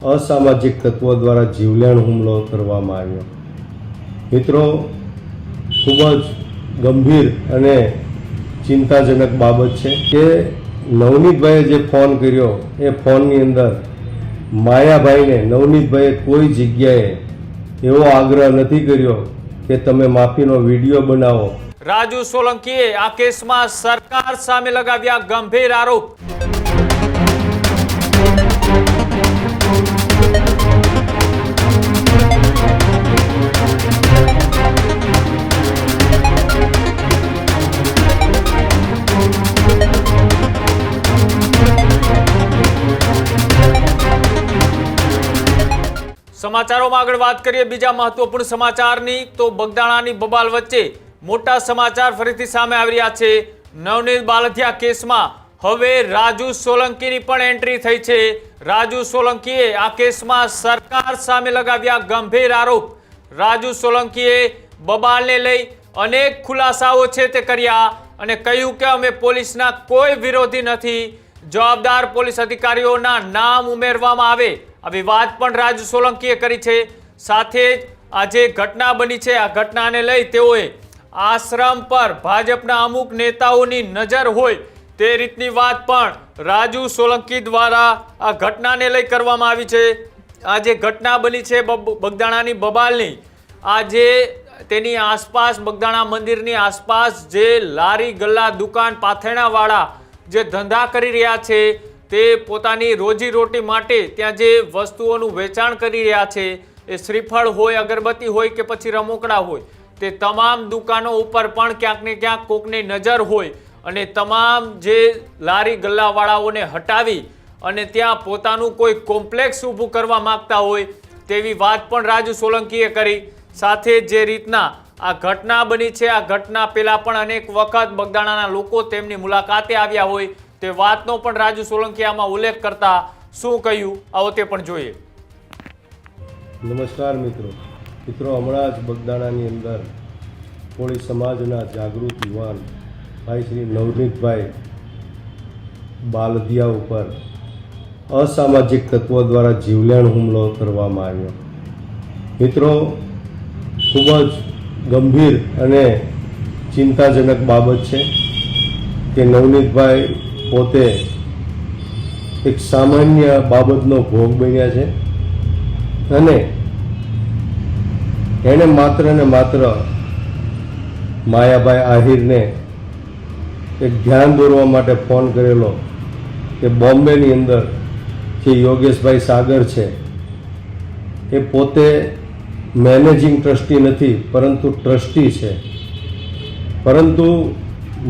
અસામાજિક તત્વો દ્વારા જીવલેણ હુમલો કરવામાં આવ્યો। મિત્રો, ખૂબ જ ગંભીર અને ચિંતાજનક બાબત છે કે નવનીતભાઈએ જે ફોન કર્યો એ ફોનની અંદર માયાભાઈને નવનીતભાઈએ કોઈ જગ્યાએ એવો આગ્રહ નથી કર્યો કે તમે માફીનો વિડીયો બનાવો। રાજુ સોલંકીએ આ કેસમાં સરકાર સામે લગાવ્યા ગંભીર આરોપ। સમાચારોમાં આગળ વાત કરીએ બીજા મહત્વપૂર્ણ સમાચારની તો બગદાણાની બબાલ વચ્ચે મોટા સમાચાર ફરીથી સામે આવી રહ્યા છે। નવનીત બાલદિયા કેસમાં હવે રાજુ સોલંકીની પણ એન્ટ્રી થઈ છે। રાજુ સોલંકીએ આ કેસમાં સરકાર સામે લગાવ્યા ગંભીર આરોપ। રાજુ સોલંકીએ બબાલને લઈ અનેક ખુલાસાઓ છે તે કર્યા અને કહ્યું કે અમે પોલીસના કોઈ વિરોધી નથી, જવાબદાર પોલીસ અધિકારીઓના નામ ઉમેરવામાં આવે આવી વાત પણ રાજુ સોલંકીએ કરી છે। સાથે જ આ જે ઘટના બની છે આ ઘટનાને લઈ તેઓએ આશ્રમ પર ભાજપના અમુક નેતાઓની નજર હોય તે રીતની વાત પણ રાજુ સોલંકી દ્વારા આ ઘટનાને લઈ કરવામાં આવી છે। આ જે ઘટના બની છે બગદાણાની બબાલની, આ જે તેની આસપાસ બગદાણા મંદિરની આસપાસ જે લારી ગલ્લા દુકાન પાથરણાવાળા જે ધંધા કરી રહ્યા છે તે પોતાની રોજીરોટી માટે ત્યાં જે વસ્તુઓનું વેચાણ કરી રહ્યા છે, એ શ્રીફળ હોય, અગરબત્તી હોય કે પછી રમકડા હોય, તે તમામ દુકાનો ઉપર પણ ક્યાંક ને ક્યાંક કોકની નજર હોય અને તમામ જે લારી ગલ્લાવાળાઓને હટાવી અને ત્યાં પોતાનું કોઈ કોમ્પ્લેક્સ ઊભું કરવા માંગતા હોય તેવી વાત પણ રાજુ સોલંકીએ કરી। સાથે જે રીતના આ ઘટના બની છે આ ઘટના પહેલાં પણ અનેક વખત બગદાણાના લોકો તેમની મુલાકાતે આવ્યા હોય તે વાતનો પણ રાજુ સોલંકી આમાં ઉલ્લેખ કરતા શું કહ્યું આવો તે પણ જોઈએ। નમસ્કાર મિત્રો, હમણાં જ બગદાણાની અંદર કોળી સમાજના જાગૃત યુવાન ભાઈ શ્રી નવનીતભાઈ બાલદિયા ઉપર અસામાજિક તત્વો દ્વારા જીવલેણ હુમલો કરવામાં આવ્યો। મિત્રો, ખૂબ જ ગંભીર અને ચિંતાજનક બાબત છે કે નવનીતભાઈ પોતે એક સામાન્ય બાબતનો ભોગ બન્યા છે અને એણે માત્ર ને માત્ર માયાભાઈ આહિરને એક ધ્યાન દોરવા માટે ફોન કરેલો કે બોમ્બેની અંદર જે યોગેશભાઈ સાગર છે એ પોતે મેનેજિંગ ટ્રસ્ટી નથી પરંતુ ટ્રસ્ટી છે, પરંતુ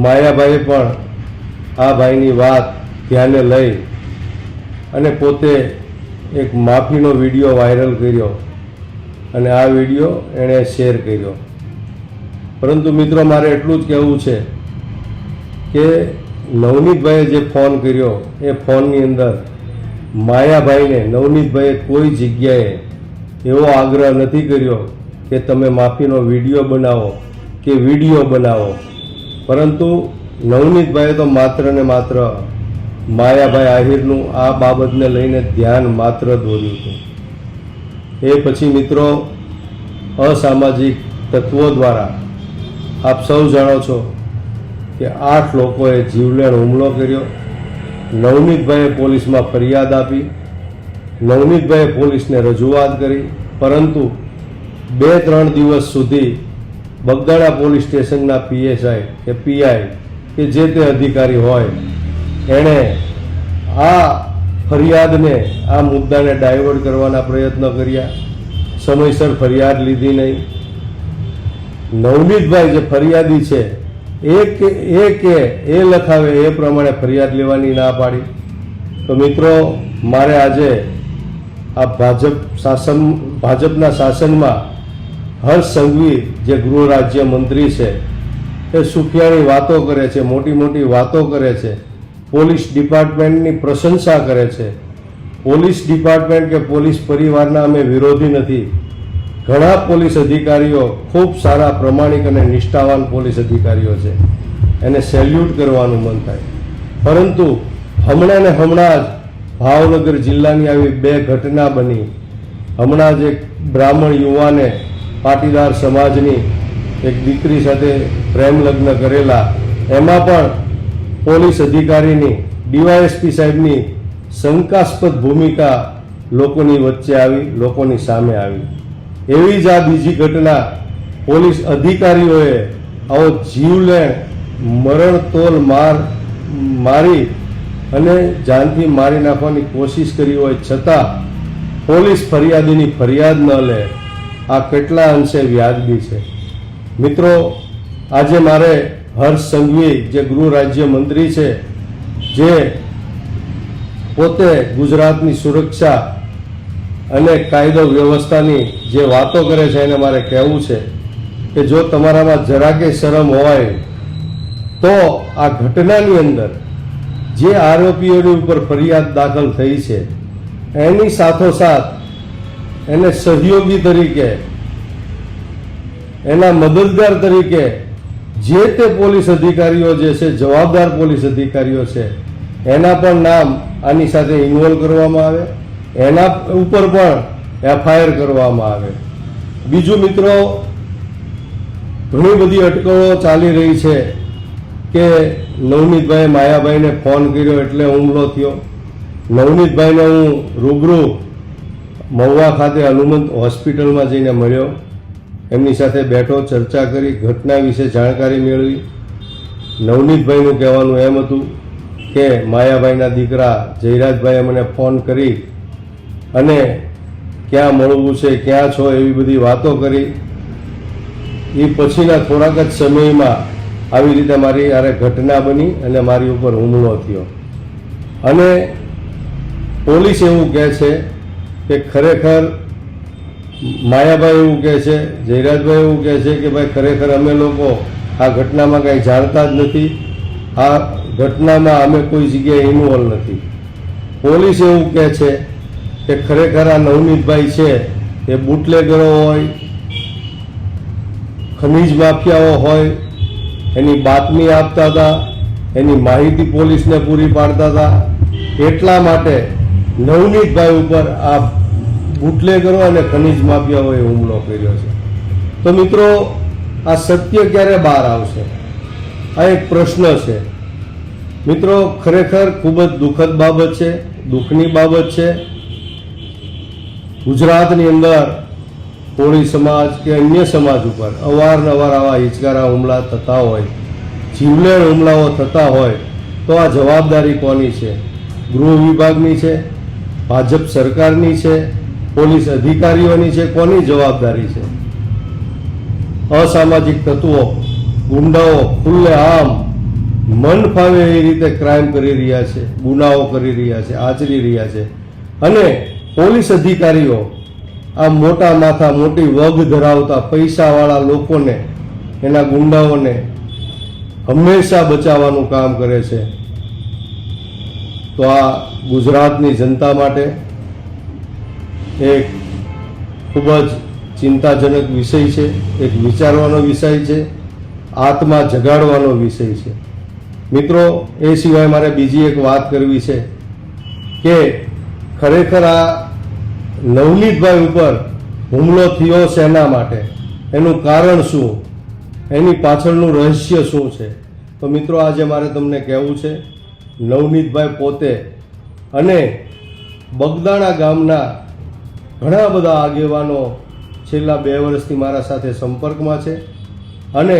માયાભાઈએ પણ આ ભાઈની વાત ધ્યાને લઈ અને પોતે એક માફીનો વિડીયો વાયરલ કર્યો અને આ વિડીયો એણે શેર કર્યો। પરંતુ મિત્રો, મારે એટલું જ કહેવું છે કે નવનીતભાઈએ જે ફોન કર્યો એ ફોનની અંદર માયાભાઈને નવનીતભાઈએ કોઈ જગ્યાએ એવો આગ્રહ નથી કર્યો કે તમે માફીનો વિડીયો બનાવો કે વિડીયો બનાવો, પરંતુ નવનીતભાઈએ તો માત્ર ને માત્ર માયાભાઈ આહિરનું આ બાબતને લઈને ધ્યાન માત્ર દોર્યું હતું। એ પછી મિત્રો, અસામાજિક તત્વો દ્વારા આપ સૌ જાણો છો કે 8 લોકોએ જીવલેણ હુમલો કર્યો। નવનીતભાઈએ પોલીસમાં ફરિયાદ આપી, નવનીતભાઈએ પોલીસને રજૂઆત કરી, પરંતુ 2-3 દિવસ સુધી બગદાણા પોલીસ સ્ટેશનના PSI કે PI કે જે તે અધિકારી હોય એણે આ ફરિયાદને આ મુદ્દાને ડાયવર્ટ કરવાના પ્રયત્નો કર્યા, સમયસર ફરિયાદ લીધી નહીં। નવનીતભાઈ જે ફરિયાદી છે એ લખાવે એ પ્રમાણે ફરિયાદ લેવાની ના પાડી। તો મિત્રો, મારે આજે આ ભાજપના શાસનમાં હર્ષ સંઘવી જે ગૃહ રાજ્ય મંત્રી છે એ સુખિયાણી વાતો કરે છે, મોટી મોટી વાતો કરે છે, પોલીસ ડિપાર્ટમેન્ટની પ્રશંસા કરે છે। પોલીસ ડિપાર્ટમેન્ટ કે પોલીસ પરિવારના અમે વિરોધી નથી, ઘણા પોલીસ અધિકારીઓ ખૂબ સારા પ્રમાણિક અને નિષ્ઠાવાન પોલીસ અધિકારીઓ છે, એને સેલ્યુટ કરવાનું મન થાય। પરંતુ હમણાં જ ભાવનગર જિલ્લાની આવી 2 ઘટના બની. હમણાં જ એક બ્રાહ્મણ યુવાને પાટીદાર સમાજની એક દીકરી સાથે પ્રેમ લગ્ન કરેલા, એમાં પણ પોલીસ અધિકારીની, ડીવાયએસપી સાહેબની શંકાસ્પદ ભૂમિકા લોકોની વચ્ચે આવી, લોકોની સામે આવી. એવી જ આ બીજી ઘટના, પોલીસ અધિકારીઓએ આવો જીવલેણ મરણતોલ મારી અને જાનથી મારી નાખવાની કોશિશ કરી હોય છતાં પોલીસ ફરિયાદીની ફરિયાદ ન લે, આ કેટલા અંશે વ્યાજબી છે? મિત્રો, આજે મારે હર્ષ સંઘવી, જે ગૃહ રાજ્ય મંત્રી છે, જે પોતે ગુજરાતની સુરક્ષા અને કાયદો વ્યવસ્થાની જે વાતો કરે છે, એને મારે કહેવું છે કે જો તમારામાં જરાકે શરમ હોય તો આ ઘટનાની અંદર જે આરોપીઓની ઉપર ફરિયાદ દાખલ થઈ છે એની સાથોસાથ એને સહયોગી તરીકે, એના મદદગાર તરીકે જે તે પોલીસ અધિકારીઓ જે છે, જવાબદાર પોલીસ અધિકારીઓ છે, એના પણ નામ આની સાથે ઇન્વોલ્વ કરવામાં આવે, એના ઉપર પણ એફઆઈઆર કરવામાં આવે. બીજું મિત્રો, ઘણી બધી અટકળો ચાલી રહી છે કે નવનીતભાઈ માયાભાઈને ફોન કર્યો એટલે હુમલો થયો. નવનીતભાઈને હું રૂબરૂ મહુવા ખાતે હનુમંત હોસ્પિટલમાં જઈને મળ્યો, એમની સાથે બેઠો, ચર્ચા કરી, ઘટના વિશે જાણકારી મેળવી. નવનીતભાઈનું કહેવાનું એમ હતું કે માયાભાઈના દીકરા જયરાજભાઈએ મને ફોન કરી અને ક્યાં મળવું છે, ક્યાં છો, એવી બધી વાતો કરી. એ પછીના થોડાક જ સમયમાં આવી રીતે મારી યારે ઘટના બની અને મારી ઉપર હુમલો થયો. અને પોલીસ એવું કહે છે કે ખરેખર માયાભાઈ એવું કહે છે, જયરાજભાઈ એવું કહે છે કે ભાઈ ખરેખર અમે લોકો આ ઘટનામાં કંઈ જાણતા જ નથી, આ ઘટનામાં અમે કોઈ જગ્યાએ ઇન્વોલ્વ નથી. પોલીસ એવું કહે છે કે ખરેખર આ નવનીતભાઈ છે એ બુટલેગરો હોય, ખનીજ માફિયાઓ હોય, એની બાતમી આપતા હતા, એની માહિતી પોલીસને પૂરી પાડતા હતા. એટલા માટે નવનીતભાઈ ઉપર આ બુટલેગરો અને ખનીજ માફિયાઓએ હુમલો કર્યો છે. તો મિત્રો, આ સત્ય ક્યારે બહાર આવશે? આ એક પ્રશ્ન છે. મિત્રો, ખરેખર ખૂબ જ દુઃખદ બાબત છે, દુઃખની બાબત છે. ગુજરાતની અંદર કોળી સમાજ કે અન્ય સમાજ ઉપર અવારનવાર આવા હિચકારા હુમલા થતા હોય, જીવલેણ હુમલાઓ થતા હોય, તો આ જવાબદારી કોની છે? ગૃહ વિભાગની છે? ભાજપ સરકારની છે? પોલીસ અધિકારીઓની છે? કોની જવાબદારી છે? અસામાજિક તત્વો, ગુંડાઓ ખુલ્લેઆમ મન ફાવે એ રીતે ક્રાઇમ કરી રહ્યા છે, ગુનાઓ કરી રહ્યા છે, આચરી રહ્યા છે. અને પોલીસ અધિકારીઓ આ મોટા માથા, મોટી વગ ધરાવતા પૈસાવાળા લોકોને, એના ગુંડાઓને હંમેશા બચાવવાનું કામ કરે છે. તો આ ગુજરાતની જનતા માટે એક ખૂબ જ ચિંતાજનક વિષય છે, એક વિચારવાનો વિષય છે, આત્મા જગાડવાનો વિષય છે. મિત્રો, એ સિવાય મારે બીજી એક વાત કરવી છે કે ખરેખર આ નવનીતભાઈ ઉપર હુમલો થયો શેના માટે, એનું કારણ શું, એની પાછળનું રહસ્ય શું છે? તો મિત્રો, આજે મારે તમને કહેવું છે, નવનીતભાઈ પોતે અને બગદાણા ગામના ઘણા બધા આગેવાનો છેલ્લા 2 વર્ષથી મારા સાથે સંપર્કમાં છે અને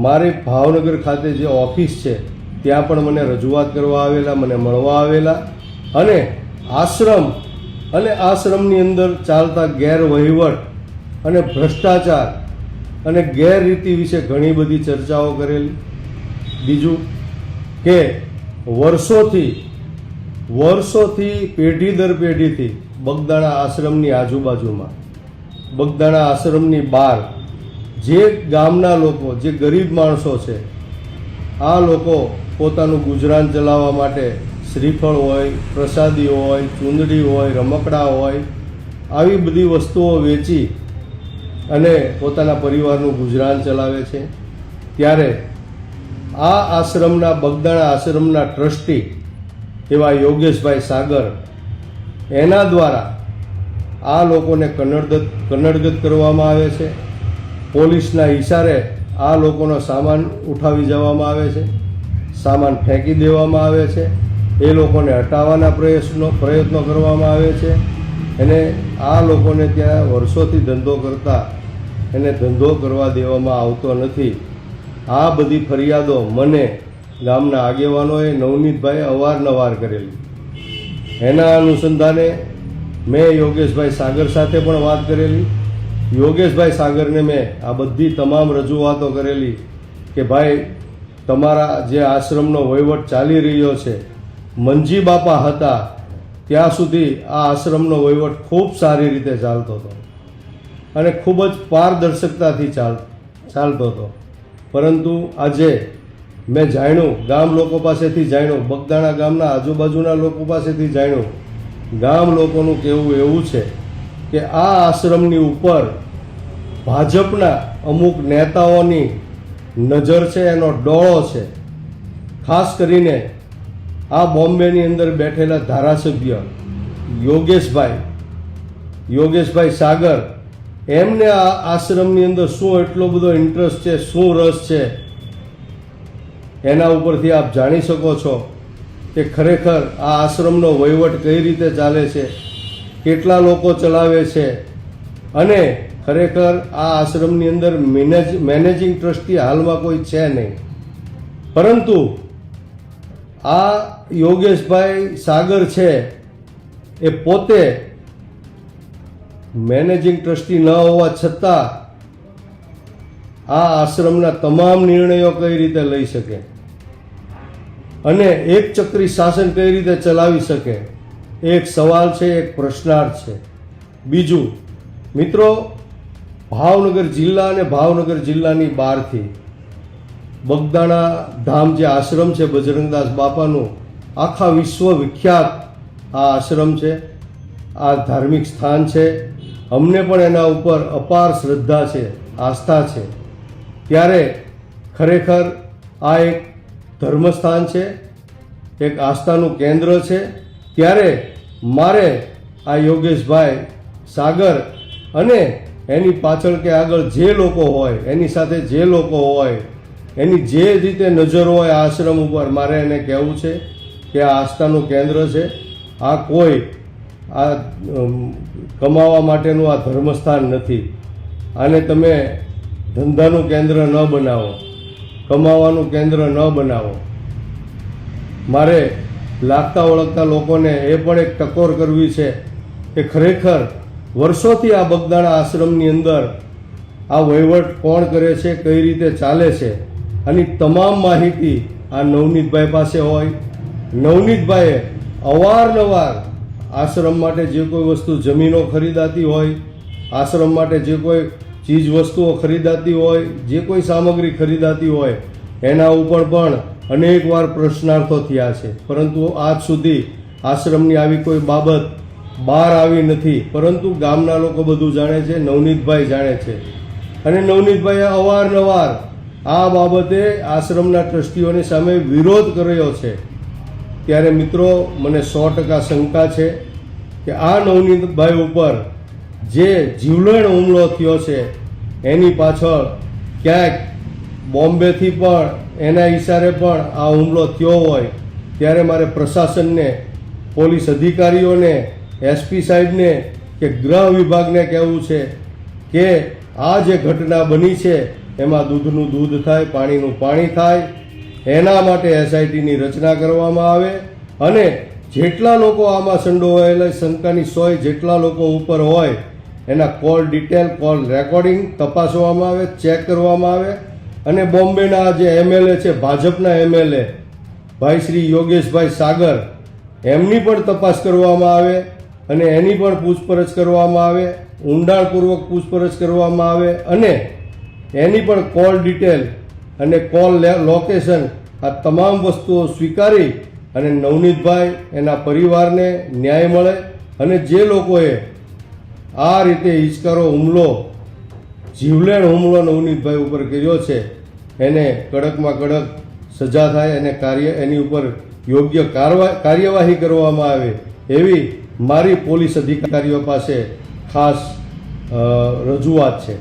મારી ભાવનગર ખાતે જે ઓફિસ છે ત્યાં પણ મને રજૂઆત કરવા આવેલા, મને મળવા આવેલા. અને આશ્રમની અંદર ચાલતા ગેરવહીવટ અને ભ્રષ્ટાચાર અને ગેરરીતિ વિશે ઘણી બધી ચર્ચાઓ કરેલી. બીજું કે વર્ષોથી પેઢી દર પેઢીથી બગદાણા આશ્રમની આજુબાજુમાં, બગદાણા આશ્રમની બહાર જે ગામના લોકો, જે ગરીબ માણસો છે, આ લોકો પોતાનું ગુજરાન ચલાવવા માટે શ્રીફળ હોય, પ્રસાદી હોય, ચૂંદડી હોય, રમકડા હોય, આવી બધી વસ્તુઓ વેચી અને પોતાના પરિવારનું ગુજરાન ચલાવે છે. ત્યારે આ આશ્રમના, બગદાણા આશ્રમના ટ્રસ્ટી એવા યોગેશભાઈ સાગર, એના દ્વારા આ લોકોને કન્નડગત કરવામાં આવે છે. પોલીસના ઇશારે આ લોકોનો સામાન ઉઠાવી જવામાં આવે છે, સામાન ફેંકી દેવામાં આવે છે, એ લોકોને હટાવવાના પ્રયત્નો કરવામાં આવે છે. અને આ લોકોને ત્યાં વર્ષોથી ધંધો કરતા એને ધંધો કરવા દેવામાં આવતો નથી. આ બધી ફરિયાદો મને ગામના આગેવાનોએ નવનીતભાઈએ અવારનવાર કરેલી. એના અનુસંધાને મેં યોગેશભાઈ સાગર સાથે પણ વાત કરેલી. યોગેશભાઈ સાગરને મેં આ બધી તમામ રજૂઆતો કરેલી કે ભાઈ, તમારા જે આશ્રમનો વહીવટ ચાલી રહ્યો છે, મંજી બાપા હતા ત્યાં સુધી આ આશ્રમનો વહીવટ ખૂબ સારી રીતે ચાલતો હતો અને ખૂબ જ પારદર્શકતાથી ચાલતો હતો. પરંતુ આજે મેં જાણ્યું, ગામ લોકો પાસેથી જાણ્યું, બગદાણા ગામના આજુબાજુના લોકો પાસેથી જાણ્યું, ગામ લોકોનું કહેવું એવું છે કે આ આશ્રમની ઉપર ભાજપના અમુક નેતાઓની નજર છે, એનો ડોળો છે. ખાસ કરીને આ બોમ્બેની અંદર બેઠેલા ધારાસભ્ય યોગેશભાઈ સાગર, એમને આ આશ્રમની અંદર શું એટલો બધો ઇન્ટરેસ્ટ છે, શું રસ છે, એના ઉપરથી આપ જાણી શકો છો કે ખરેખર આ આશ્રમનો વહીવટ કઈ રીતે ચાલે છે, કેટલા લોકો ચલાવે છે. અને ખરેખર આ આશ્રમની અંદર મેનેજિંગ ટ્રસ્ટી હાલમાં કોઈ છે નહીં. પરંતુ આ યોગેશભાઈ સાગર છે એ પોતે મેનેજિંગ ટ્રસ્ટી ન હોવા છતાં આ આશ્રમના તમામ નિર્ણયો કઈ રીતે લઈ શકે અને એક ચક્રી શાસન કઈ રીતે ચલાવી શકે, એક સવાલ છે, એક પ્રશ્નાર્થ છે. બીજું, મિત્રો, ભાવનગર જિલ્લા અને ભાવનગર જિલ્લાની બહારથી બગદાણા ધામ જે આશ્રમ છે બજરંગદાસ બાપાનું, આખા વિશ્વ વિખ્યાત આ આશ્રમ છે, આ ધાર્મિક સ્થાન છે. અમને પણ એના ઉપર અપાર શ્રદ્ધા છે, આસ્થા છે. ત્યારે ખરેખર આ એક ધર્મસ્થાન છે, એક આસ્થાનું કેન્દ્ર છે. ત્યારે મારે આ યોગેશભાઈ સાગર અને એની પાછળ કે આગળ જે લોકો હોય, એની સાથે જે લોકો હોય, એની જે રીતે નજર હોય આશ્રમ ઉપર, મારે એને કહેવું છે કે આ આસ્થાનું કેન્દ્ર છે. આ કોઈ આ કમાવા માટેનું આ ધર્મસ્થાન નથી. આને તમે ધંધાનું કેન્દ્ર ન બનાવો, કમાવાનું કેન્દ્ર ન બનાવો. મારે લાગતા ઓળખતા લોકોને એ પણ એક ટકોર કરવી છે કે ખરેખર વર્ષોથી આ બગદાણા આશ્રમની અંદર આ વહીવટ કોણ કરે છે, કઈ રીતે ચાલે છે, આની તમામ માહિતી આ નવનીતભાઈ પાસે હોય. નવનીતભાઈએ અવારનવાર આશ્રમ માટે જે કોઈ વસ્તુ, જમીનો ખરીદાતી હોય, આશ્રમ માટે જે કોઈ ચીજ વસ્તુઓ ખરીદાતી હોય, જે કોઈ સામગ્રી ખરીદાતી હોય, એના ઉપર પણ અનેકવાર પ્રશ્નાર્થો થયા છે. પરંતુ આજ સુધી આશ્રમની આવી કોઈ બાબત બહાર આવી નથી. પરંતુ ગામના લોકો બધું જાણે છે, નવનીતભાઈ જાણે છે. અને નવનીતભાઈએ અવારનવાર આ બાબતે આશ્રમના ટ્રસ્ટીઓની સામે વિરોધ કર્યો છે. ત્યારે મિત્રો, મને 100% શંકા છે કે આ નવનીતભાઈ ઉપર જે જીવલેણ હુમલો થયો છે એની પાછળ ક્યાંક બોમ્બેથી પણ એના ઈશારે પણ આ હુમલો થયો હોય. ત્યારે મારે પ્રશાસનને, પોલીસ અધિકારીઓને, એસપી સાહેબને કે ગૃહ વિભાગને કહેવું છે કે આ જે ઘટના બની છે એમાં દૂધનું દૂધ થાય, પાણીનું પાણી થાય. એના માટે એસઆઈટીની રચના કરવામાં આવે અને જેટલા લોકો આમાં સંડોવાયેલા, શંકાની 100 જેટલા લોકો ઉપર હોય, એના કોલ ડિટેલ, કોલ રેકોર્ડિંગ તપાસવામાં આવે, ચેક કરવામાં આવે. અને બોમ્બેના જે એમએલએ છે, ભાજપના એમએલએ ભાઈ શ્રી યોગેશભાઈ સાગર, એમની પણ તપાસ કરવામાં આવે અને એની પણ પૂછપરછ કરવામાં આવે, ઊંડાણપૂર્વક પૂછપરછ કરવામાં આવે અને એની પણ કોલ ડિટેલ અને કોલ લોકેશન, આ તમામ વસ્તુઓ સ્વીકારી અને નવનીતભાઈ, એના પરિવારને ન્યાય મળે અને જે લોકોએ આ રીતે હિચકારો હુમલો, જીવલેણ હુમલો નવનીતભાઈ ઉપર કર્યો છે એને કડકમાં કડક સજા થાય અને એની ઉપર યોગ્ય કાર્યવાહી કરવામાં આવે એવી મારી પોલીસ અધિકારીઓ પાસે ખાસ રજૂઆત છે.